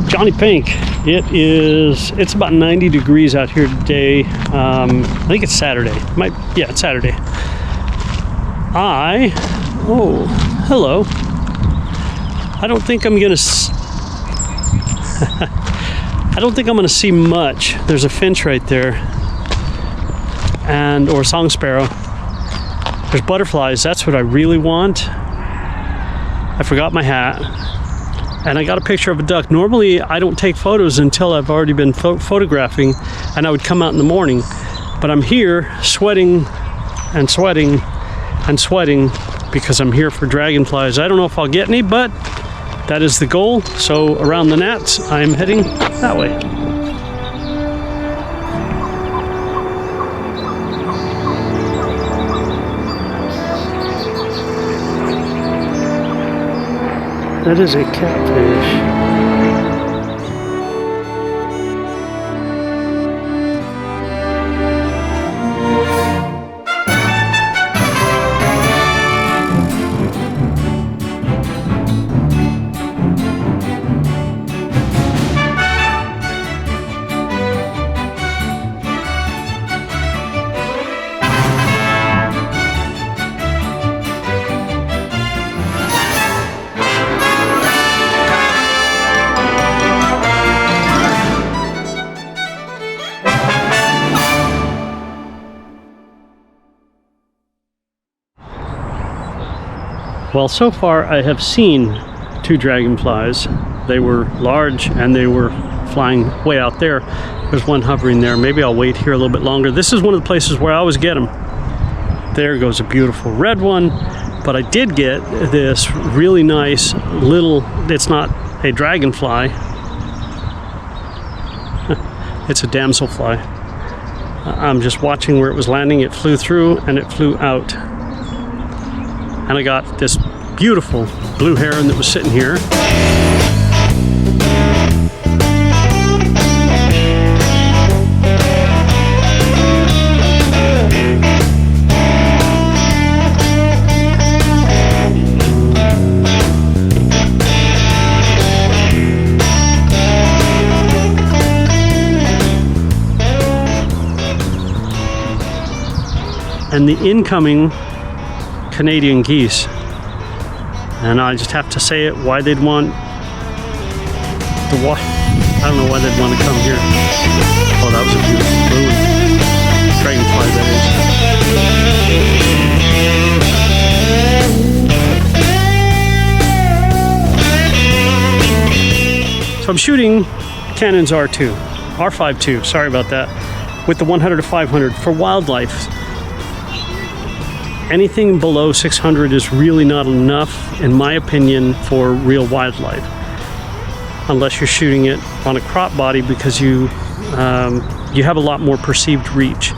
JonnyPink. It's about 90 degrees out here today. I think it's Saturday. Yeah, it's Saturday. Oh, hello. I don't think I'm gonna see much. There's a finch right there, or song sparrow. There's butterflies. That's what I really want. I forgot my hat, and I got a picture of a duck. Normally, I don't take photos until I've already been photographing, and I would come out in the morning. But I'm here sweating and sweating and sweating because I'm here for dragonflies. I don't know if I'll get any, but that is the goal. So around the gnats, I'm heading that way. That is a catfish. Well, so far I have seen 2 dragonflies. They were large and they were flying way out there. There's one hovering there. Maybe I'll wait here a little bit longer. This is one of the places where I always get them. There goes a beautiful red one. But I did get this really nice little, it's not a dragonfly. It's a damselfly. I'm just watching where it was landing. It flew through and it flew out. And I got this beautiful blue heron that was sitting here. And the incoming Canadian geese, and I just have to say it, why they'd want to watch. I don't know why they'd want to come here. Oh, that was a beautiful blue dragonfly, that is. So I'm shooting Canon's R5 II, sorry about that, with the 100-500 for wildlife. Anything below 600 is really not enough, in my opinion, for real wildlife. Unless you're shooting it on a crop body, because you have a lot more perceived reach.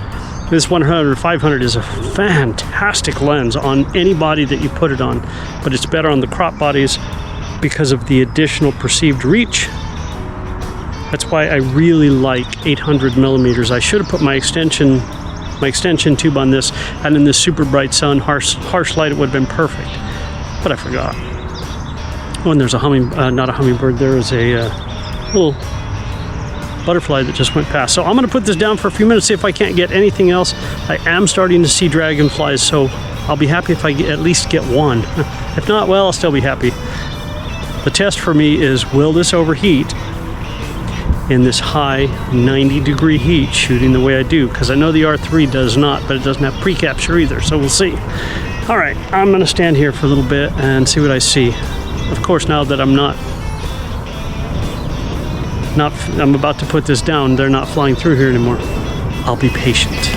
This 100-500 is a fantastic lens on any body that you put it on, but it's better on the crop bodies because of the additional perceived reach. That's why I really like 800 millimeters. I should have put my extension tube on this, and in this super bright sun, harsh light, it would have been perfect, but I forgot. Oh, and there's a not a hummingbird, there is a little butterfly that just went past. So I'm going to put this down for a few minutes, see if I can't get anything else. I am starting to see dragonflies, so I'll be happy if I at least get one. If not, well, I'll still be happy. The test for me is, will this overheat in this high 90-degree heat shooting the way I do? Because I know the R3 does not, but it doesn't have pre-capture either, so we'll see. All right, I'm going to stand here for a little bit and see what I see. Of course, now that I'm about to put this down, they're not flying through here anymore. I'll be patient.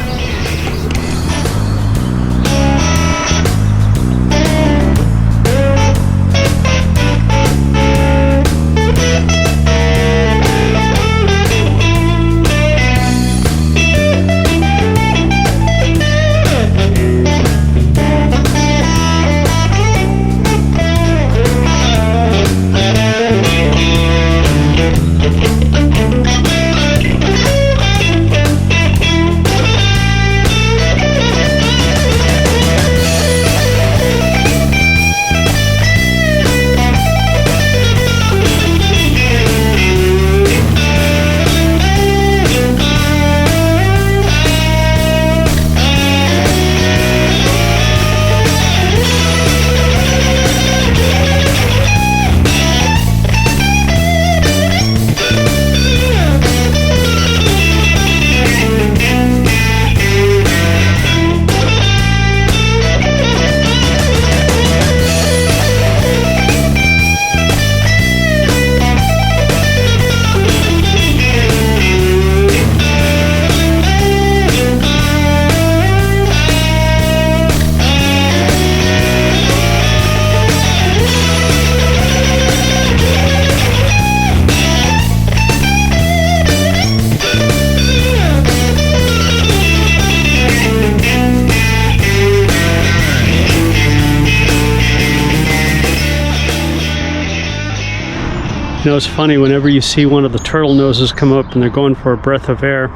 You know, it's funny, whenever you see one of the turtle noses come up and they're going for a breath of air,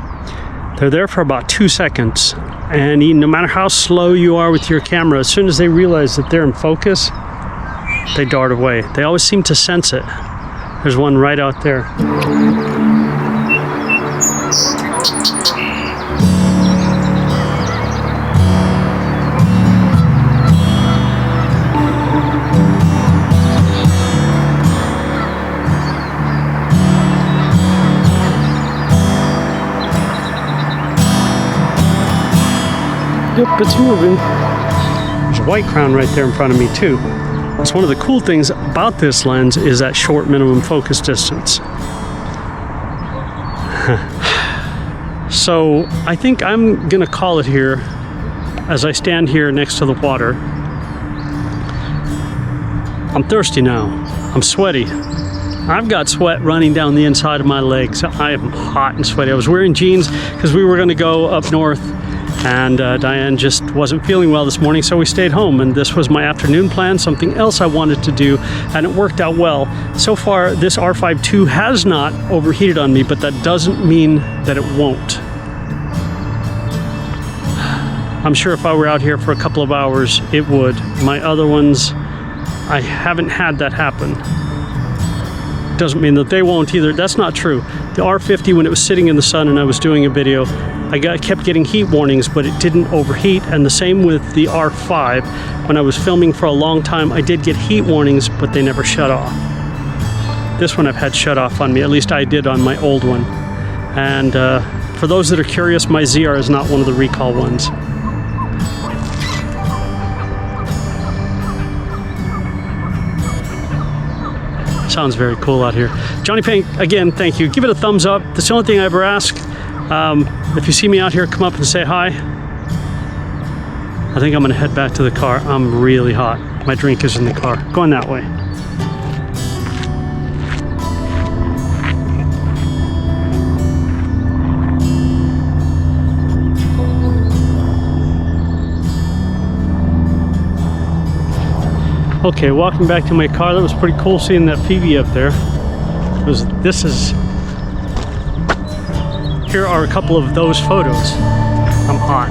they're there for about 2 seconds. And no matter how slow you are with your camera, as soon as they realize that they're in focus, they dart away. They always seem to sense it. There's one right out there. Yep, it's moving. There's a white crown right there in front of me too. That's one of the cool things about this lens, is that short minimum focus distance. So I think I'm gonna call it here as I stand here next to the water. I'm thirsty now. I'm sweaty. I've got sweat running down the inside of my legs. I am hot and sweaty. I was wearing jeans because we were gonna go up north, and Diane just wasn't feeling well this morning, so we stayed home, and this was my afternoon plan, something else I wanted to do, and it worked out well. So far, this R5 II has not overheated on me, but that doesn't mean that it won't. I'm sure if I were out here for a couple of hours, it would. My other ones, I haven't had that happen. Doesn't mean that they won't either. That's not true. The R50, when it was sitting in the sun and I was doing a video, I kept getting heat warnings, but it didn't overheat. And the same with the R5. When I was filming for a long time, I did get heat warnings, but they never shut off. This one I've had shut off on me, at least I did on my old one. And for those that are curious, my ZR is not one of the recall ones. Sounds very cool out here. JonnyPink, again, thank you. Give it a thumbs up. That's the only thing I ever ask. If you see me out here, come up and say hi. I think I'm gonna head back to the car. I'm really hot. My drink is in the car. Going that way. Okay, walking back to my car, that was pretty cool seeing that Phoebe up there. Here are a couple of those photos. I'm hot.